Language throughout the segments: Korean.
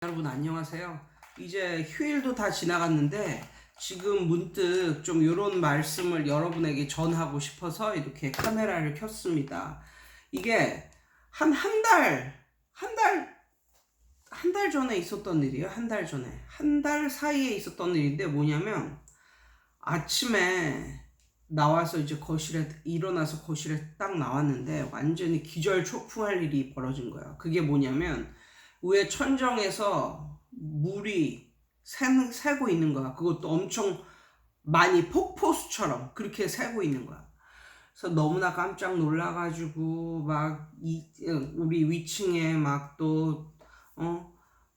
여러분 안녕하세요. 이제 휴일도 다 지나갔는데 지금 문득 좀 이런 말씀을 여러분에게 전하고 싶어서 이렇게 카메라를 켰습니다. 이게 한 달 전에 있었던 일이에요. 한 달 전에. 한 달 사이에 있었던 일인데 뭐냐면 아침에 나와서 이제 일어나서 거실에 딱 나왔는데 완전히 기절초풍할 일이 벌어진 거예요. 그게 뭐냐면 위에 천정에서 물이 새고 있는 거야. 그것도 엄청 많이 폭포수처럼 그렇게 새고 있는 거야. 그래서 너무나 깜짝 놀라가지고 우리 위층에 막 또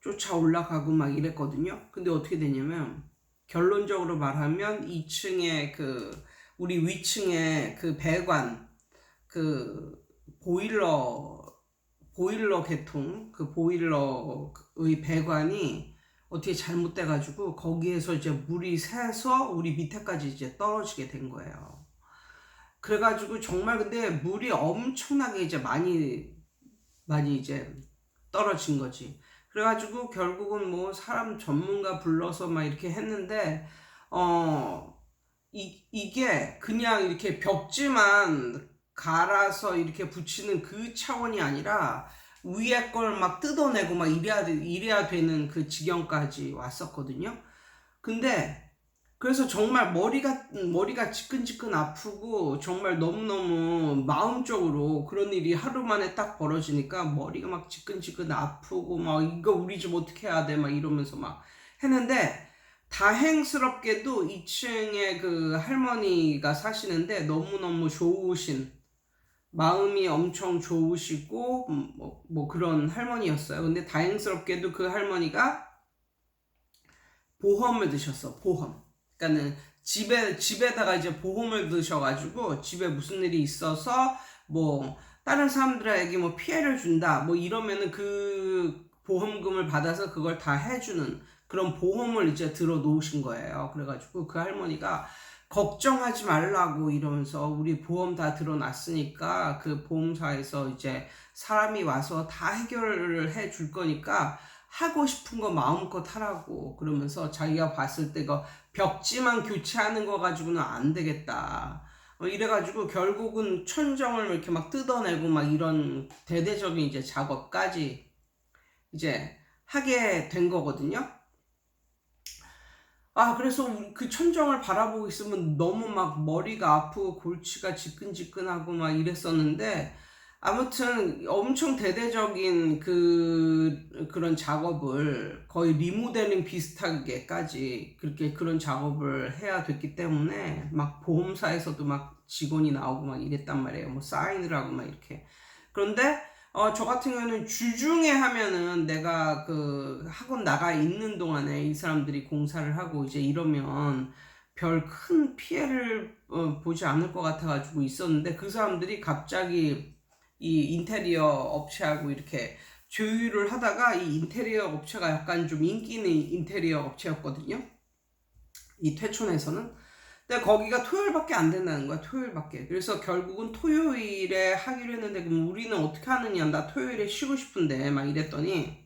쫓아 올라가고 막 이랬거든요. 근데 어떻게 되냐면 결론적으로 말하면 2층에 우리 위층에 그 배관 그 보일러 개통 그 보일러의 배관이 어떻게 잘못돼가지고 거기에서 이제 물이 새서 우리 밑에까지 이제 떨어지게 된 거예요. 그래가지고 정말 근데 물이 엄청나게 이제 많이 이제 떨어진 거지. 그래가지고 결국은 뭐 사람 전문가 불러서 막 이렇게 했는데 이게 그냥 이렇게 벽지만 갈아서 이렇게 붙이는 그 차원이 아니라 위에 걸 막 뜯어내고 막 이래야 되는 그 지경까지 왔었거든요. 근데 그래서 정말 머리가 지끈지끈 아프고 정말 너무너무 마음적으로 그런 일이 하루 만에 딱 벌어지니까 머리가 막 지끈지끈 아프고 막 이거 우리 집 어떻게 해야 돼 막 이러면서 막 했는데 다행스럽게도 2층에 그 할머니가 사시는데 너무너무 좋으신 마음이 엄청 좋으시고 뭐 그런 할머니였어요. 근데 다행스럽게도 그 할머니가 보험을 드셨어. 보험. 그러니까는 집에다가 이제 보험을 드셔가지고 집에 무슨 일이 있어서 뭐 다른 사람들에게 뭐 피해를 준다 뭐 이러면은 그 보험금을 받아서 그걸 다 해주는 그런 보험을 이제 들어 놓으신 거예요. 그래가지고 그 할머니가 걱정하지 말라고 이러면서 우리 보험 다 들어놨으니까 그 보험사에서 이제 사람이 와서 다 해결을 해 줄 거니까 하고 싶은 거 마음껏 하라고 그러면서 자기가 봤을 때 그 벽지만 교체하는 거 가지고는 안 되겠다. 이래가지고 결국은 천정을 이렇게 막 뜯어내고 막 이런 대대적인 이제 작업까지 이제 하게 된 거거든요. 그래서 그 천정을 바라보고 있으면 너무 막 머리가 아프고 골치가 지끈지끈하고 막 이랬었는데 아무튼 엄청 대대적인 그런 작업을 거의 리모델링 비슷하게까지 그런 작업을 해야 됐기 때문에 막 보험사에서도 막 직원이 나오고 막 이랬단 말이에요. 뭐 사인을 하고 막 이렇게. 그런데 저 같은 경우는 주중에 하면은 내가 그 학원 나가 있는 동안에 이 사람들이 공사를 하고 이제 이러면 별 큰 피해를 보지 않을 것 같아가지고 있었는데 그 사람들이 갑자기 이 인테리어 업체하고 이렇게 조율을 하다가 이 인테리어 업체가 약간 좀 인기 있는 인테리어 업체였거든요. 이 퇴촌에서는. 근데 거기가 토요일밖에 안 된다는 거야. 토요일밖에. 그래서 결국은 토요일에 하기로 했는데 그럼 우리는 어떻게 하느냐. 나 토요일에 쉬고 싶은데 막 이랬더니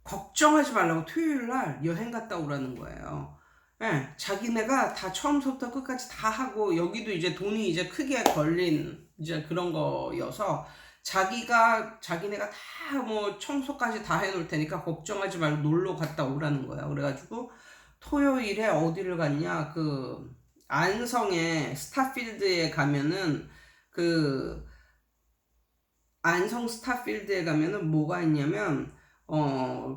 걱정하지 말라고 토요일날 여행 갔다 오라는 거예요. 예, 자기네가 다 처음부터 끝까지 다 하고 여기도 이제 돈이 이제 크게 걸린 이제 그런 거여서 자기네가 다 뭐 청소까지 다 해놓을 테니까 걱정하지 말고 놀러 갔다 오라는 거야. 그래가지고 토요일에 어디를 갔냐? 그 안성의 스타필드에 가면은 그 안성 스타필드에 가면은 뭐가 있냐면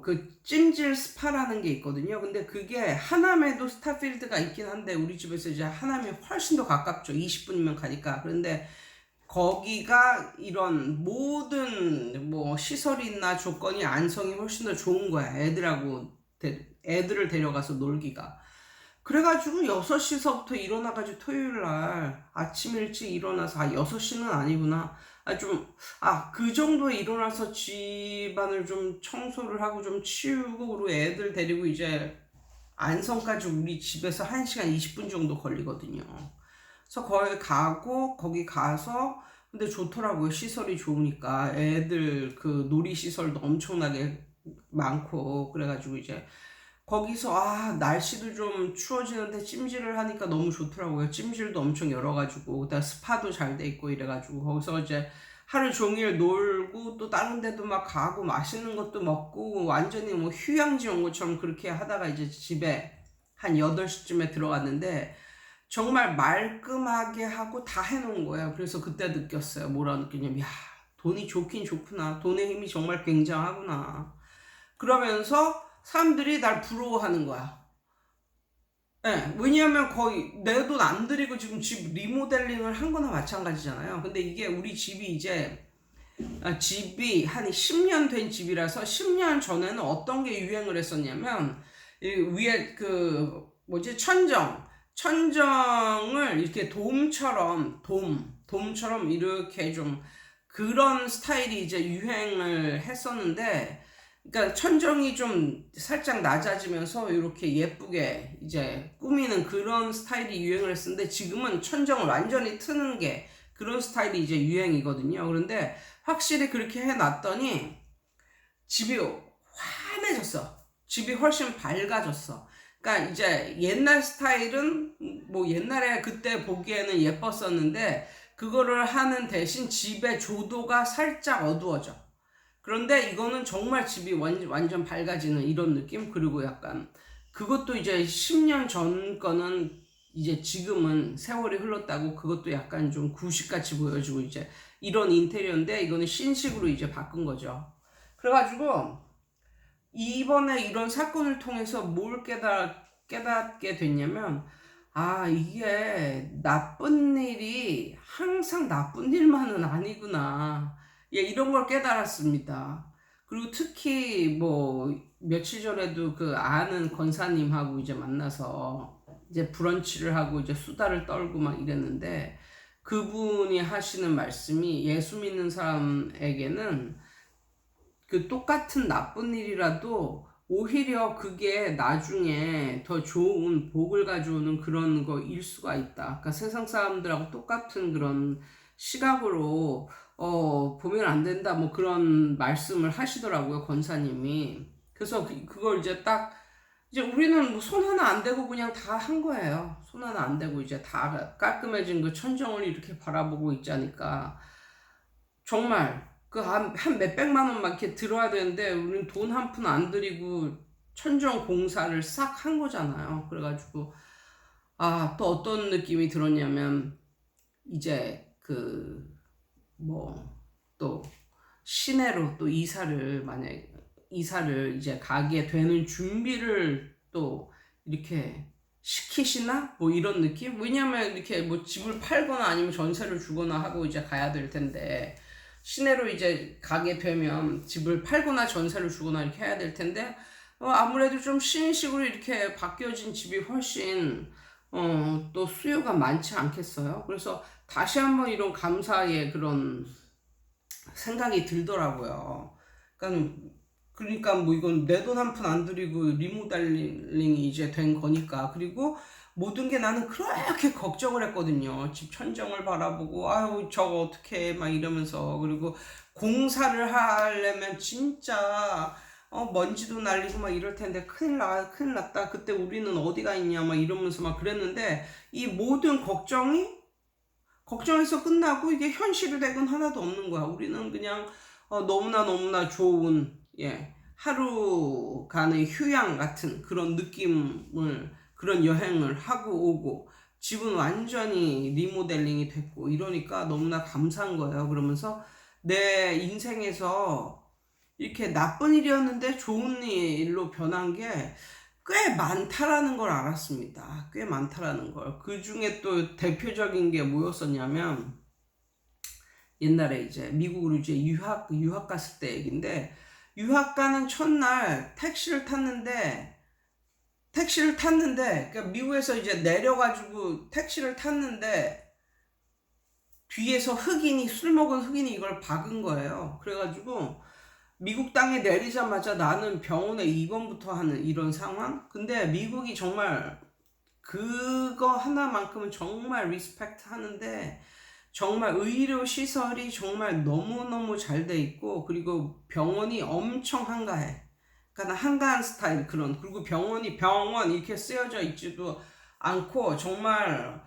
그 찜질 스파라는 게 있거든요. 근데 그게 하남에도 스타필드가 있긴 한데 우리 집에서 이제 하남이 훨씬 더 가깝죠. 20분이면 가니까. 그런데 거기가 이런 모든 뭐 시설이나 조건이 안성이 훨씬 더 좋은 거야. 애들을 데려가서 놀기가. 그래가지고 6시서부터 일어나가지고 토요일날 아침 일찍 일어나서 6시는 아니구나. 그 정도에 일어나서 집안을 좀 청소를 하고 좀 치우고 그리고 애들 데리고 이제 안성까지 우리 집에서 1시간 20분 정도 걸리거든요. 그래서 거기 가서 근데 좋더라고요. 시설이 좋으니까 애들 그 놀이 시설도 엄청나게 많고 그래가지고 이제 거기서 날씨도 좀 추워지는데 찜질을 하니까 너무 좋더라고요. 찜질도 엄청 열어가지고 그다음 스파도 잘 돼 있고 이래가지고 거기서 이제 하루 종일 놀고 또 다른 데도 막 가고 맛있는 것도 먹고 완전히 뭐 휴양지 온 것처럼 그렇게 하다가 이제 집에 한 8시쯤에 들어갔는데 정말 말끔하게 하고 다 해놓은 거예요. 그래서 그때 느꼈어요. 뭐라 느꼈냐면, 야, 돈이 좋긴 좋구나. 돈의 힘이 정말 굉장하구나. 그러면서 사람들이 날 부러워하는 거야. 예, 왜냐하면 거의 내 돈 안 들이고 지금 집 리모델링을 한 거나 마찬가지잖아요. 근데 이게 우리 집이 이제, 집이 한 10년 된 집이라서 10년 전에는 어떤 게 유행을 했었냐면, 이 위에 뭐지, 천정을 이렇게 돔처럼 이렇게 좀 그런 스타일이 이제 유행을 했었는데, 그러니까 천정이 좀 살짝 낮아지면서 이렇게 예쁘게 이제 꾸미는 그런 스타일이 유행을 했었는데 지금은 천정을 완전히 트는 게 그런 스타일이 이제 유행이거든요. 그런데 확실히 그렇게 해놨더니 집이 환해졌어. 집이 훨씬 밝아졌어. 그러니까 이제 옛날 스타일은 뭐 옛날에 그때 보기에는 예뻤었는데 그거를 하는 대신 집의 조도가 살짝 어두워져. 그런데 이거는 정말 집이 완전 밝아지는 이런 느낌? 그리고 약간 그것도 이제 10년 전 거는 이제 지금은 세월이 흘렀다고 그것도 약간 좀 구식같이 보여지고 이제 이런 인테리어인데 이거는 신식으로 이제 바꾼 거죠. 그래가지고 이번에 이런 사건을 통해서 뭘 깨닫게 됐냐면 이게 나쁜 일이 항상 나쁜 일만은 아니구나. 예, 이런 걸 깨달았습니다. 그리고 특히 뭐 며칠 전에도 그 아는 권사님하고 이제 만나서 이제 브런치를 하고 이제 수다를 떨고 막 이랬는데 그분이 하시는 말씀이 예수 믿는 사람에게는 그 똑같은 나쁜 일이라도 오히려 그게 나중에 더 좋은 복을 가져오는 그런 거일 수가 있다. 그러니까 세상 사람들하고 똑같은 그런 시각으로 보면 안 된다. 뭐 그런 말씀을 하시더라고요, 권사님이. 그래서 그걸 이제 우리는 뭐 손 하나 안 대고 그냥 다 한 거예요. 손 하나 안 대고 이제 다 깔끔해진 그 천정을 이렇게 바라보고 있자니까 정말 한 몇백만 원 막 이렇게 들어야 되는데 우리는 돈 한 푼 안 들이고 천정 공사를 싹 한 거잖아요. 그래가지고 또 어떤 느낌이 들었냐면 이제 또 시내로 또 이사를 이제 가게 되는 준비를 또 이렇게 시키시나? 뭐 이런 느낌? 왜냐면 이렇게 뭐 집을 팔거나 아니면 전세를 주거나 하고 이제 가야 될 텐데 시내로 이제 가게 되면 집을 팔거나 전세를 주거나 이렇게 해야 될 텐데 아무래도 좀 신식으로 이렇게 바뀌어진 집이 훨씬 또 수요가 많지 않겠어요? 그래서 다시 한번 이런 감사의 그런 생각이 들더라고요. 그러니까 뭐 이건 내 돈 한 푼 안 들이고 리모델링이 이제 된 거니까. 그리고 모든 게 나는 그렇게 걱정을 했거든요. 집 천정을 바라보고 아유 저거 어떡해 막 이러면서. 그리고 공사를 하려면 진짜 먼지도 날리고 막 이럴 텐데 큰일 났다. 그때 우리는 어디가 있냐 막 이러면서 막 그랬는데 이 모든 걱정해서 끝나고 이게 현실이 되건 하나도 없는 거야. 우리는 그냥 너무나 좋은 하루간의 휴양 같은 그런 그런 여행을 하고 오고 집은 완전히 리모델링이 됐고 이러니까 너무나 감사한 거예요. 그러면서 내 인생에서 이렇게 나쁜 일이었는데 좋은 일로 변한 게 꽤 많다라는 걸 알았습니다. 꽤 많다라는 걸. 그 중에 또 대표적인 게 뭐였었냐면 옛날에 이제 미국으로 이제 유학 갔을 때 얘긴데 유학 가는 첫날 택시를 탔는데 그러니까 미국에서 이제 내려가지고 택시를 탔는데 뒤에서 술 먹은 흑인이 이걸 박은 거예요. 그래가지고 미국 땅에 내리자마자 나는 병원에 입원부터 하는 이런 상황? 근데 미국이 정말 그거 하나만큼은 정말 리스펙트 하는데 정말 의료 시설이 정말 너무너무 잘 돼 있고 그리고 병원이 엄청 한가해. 약간 한가한 스타일 그런. 그리고 병원 이렇게 쓰여져 있지도 않고 정말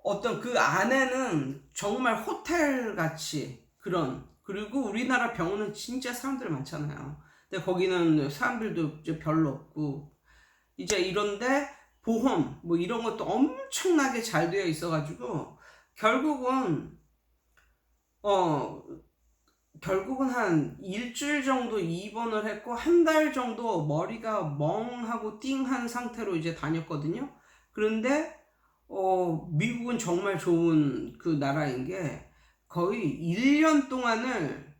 어떤 그 안에는 정말 호텔 같이 그런. 그리고 우리나라 병원은 진짜 사람들 많잖아요. 근데 거기는 사람들도 이제 별로 없고 이제 이런데 보험 뭐 이런 것도 엄청나게 잘 되어 있어가지고 결국은 어 결국은 한 일주일 정도 입원을 했고 한 달 정도 머리가 멍하고 띵한 상태로 이제 다녔거든요. 그런데 미국은 정말 좋은 그 나라인 게 거의 1년 동안을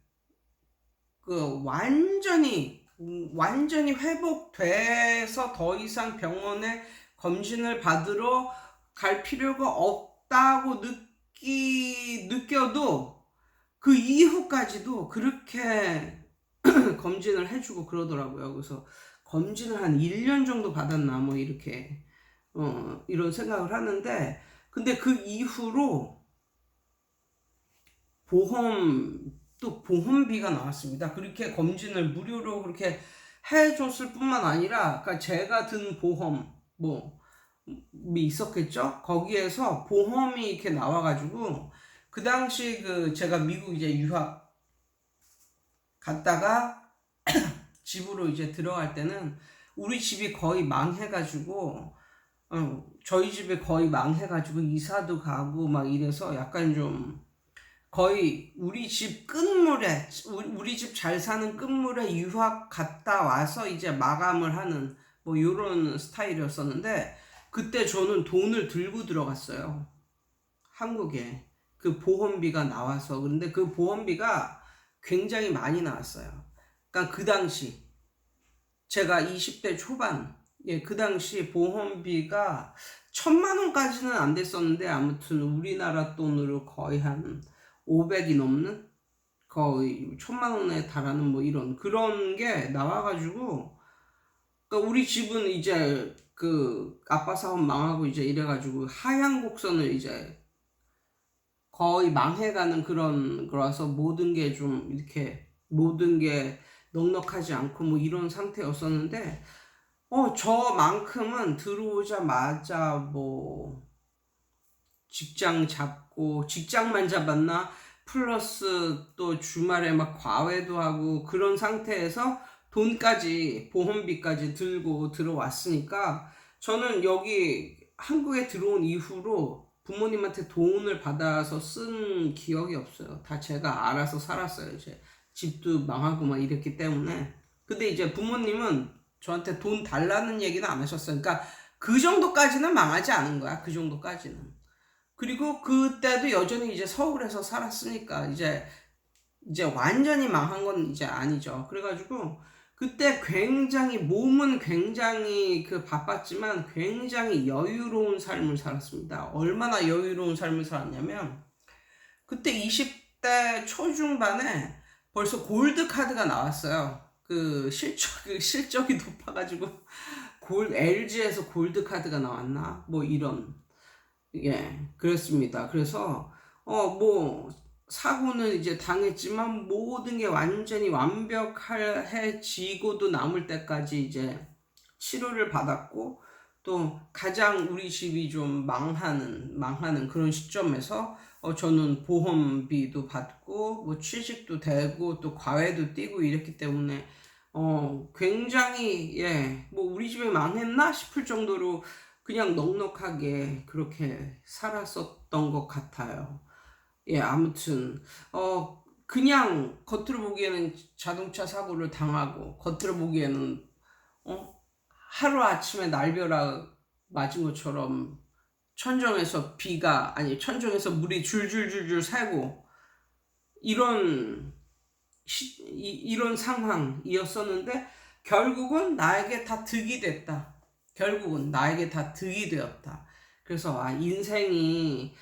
그 완전히 회복돼서 더 이상 병원에 검진을 받으러 갈 필요가 없다고 느껴도 그 이후까지도 그렇게 검진을 해주고 그러더라고요. 그래서 검진을 한 1년 정도 받았나 뭐 이렇게 이런 생각을 하는데 근데 그 이후로 보험비가 나왔습니다. 그렇게 검진을 무료로 그렇게 해줬을 뿐만 아니라 그러니까 제가 든 보험 뭐 있었겠죠? 거기에서 보험이 이렇게 나와가지고 그 당시 그 제가 미국 이제 유학 갔다가 집으로 이제 들어갈 때는 우리 집이 거의 망해가지고 저희 집이 거의 망해가지고 이사도 가고 막 이래서 약간 좀 거의 우리 집 끝물에 우리 집 잘 사는 끝물에 유학 갔다 와서 이제 마감을 하는 뭐 요런 스타일이었었는데 그때 저는 돈을 들고 들어갔어요. 한국에 그 보험비가 나와서. 근데 그 보험비가 굉장히 많이 나왔어요. 그러니까 그 당시 제가 20대 초반 그 당시 보험비가 1,000만 원까지는 안 됐었는데 아무튼 우리나라 돈으로 거의 한 500이 넘는 거의 1,000만 원에 달하는 뭐 이런 그런 게 나와가지고 그러니까 우리 집은 이제 그 아빠 사업 망하고 이제 이래가지고 하향 곡선을 이제 거의 망해가는 그런 거라서 모든 게 좀 이렇게 모든 게 넉넉하지 않고 뭐 이런 상태였었는데 저만큼은 들어오자마자 뭐 직장 잡고 직장만 잡았나 플러스 또 주말에 막 과외도 하고 그런 상태에서 돈까지 보험비까지 들고 들어왔으니까 저는 여기 한국에 들어온 이후로 부모님한테 돈을 받아서 쓴 기억이 없어요. 다 제가 알아서 살았어요. 이제 집도 망하고 막 이랬기 때문에. 근데 이제 부모님은 저한테 돈 달라는 얘기는 안 하셨어요. 그러니까 그 정도까지는 망하지 않은 거야. 그 정도까지는. 그리고 그때도 여전히 이제 서울에서 살았으니까 이제 완전히 망한 건 이제 아니죠. 그래가지고 그때 굉장히 몸은 굉장히 그 바빴지만 굉장히 여유로운 삶을 살았습니다. 얼마나 여유로운 삶을 살았냐면 그때 20대 초중반에 벌써 골드 카드가 나왔어요. 그 실적이 높아가지고 LG에서 골드 카드가 나왔나 뭐 이런. 그렇습니다. 그래서 뭐 사고는 이제 당했지만 모든 게 완전히 완벽해지고도 남을 때까지 이제 치료를 받았고 또 가장 우리 집이 좀 망하는 그런 시점에서 저는 보험비도 받고 뭐 취직도 되고 또 과외도 뛰고 이랬기 때문에 굉장히 뭐 우리 집이 망했나 싶을 정도로 그냥 넉넉하게 그렇게 살았었던 것 같아요. 아무튼 그냥 겉으로 보기에는 자동차 사고를 당하고 겉으로 보기에는 하루아침에 날벼락 맞은 것처럼 천정에서 물이 줄줄줄줄 새고 이런 이런 상황이었었는데 결국은 나에게 다 득이 됐다. 결국은 나에게 다 득이 되었다. 그래서 인생이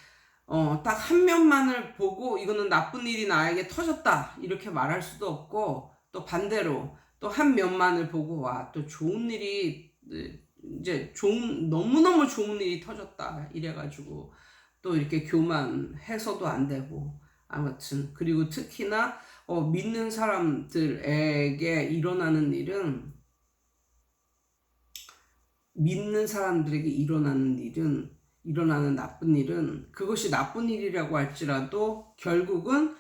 딱 한 면만을 보고 이거는 나쁜 일이 나에게 터졌다 이렇게 말할 수도 없고 또 반대로 또 한 면만을 보고 또 좋은 일이 이제 너무너무 좋은 일이 터졌다 이래가지고 또 이렇게 교만해서도 안 되고 아무튼 그리고 특히나 믿는 사람들에게 일어나는 일은 믿는 사람들에게 일어나는 나쁜 일은, 그것이 나쁜 일이라고 할지라도 결국은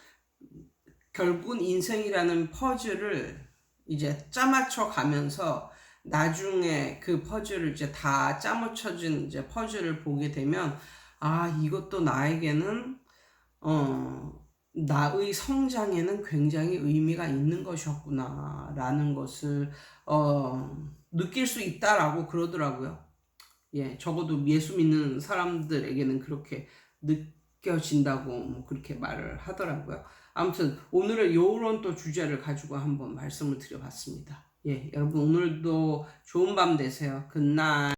인생이라는 퍼즐을 이제 짜맞춰 가면서 나중에 그 퍼즐을 이제 다 짜맞춰진 이제 퍼즐을 보게 되면, 아, 이것도 나에게는 나의 성장에는 굉장히 의미가 있는 것이었구나 라는 것을 느낄 수 있다라고 그러더라고요. 예, 적어도 예수 믿는 사람들에게는 그렇게 느껴진다고 뭐 그렇게 말을 하더라고요. 아무튼 오늘은 요런 또 주제를 가지고 한번 말씀을 드려봤습니다. 예, 여러분 오늘도 좋은 밤 되세요. 굿나잇.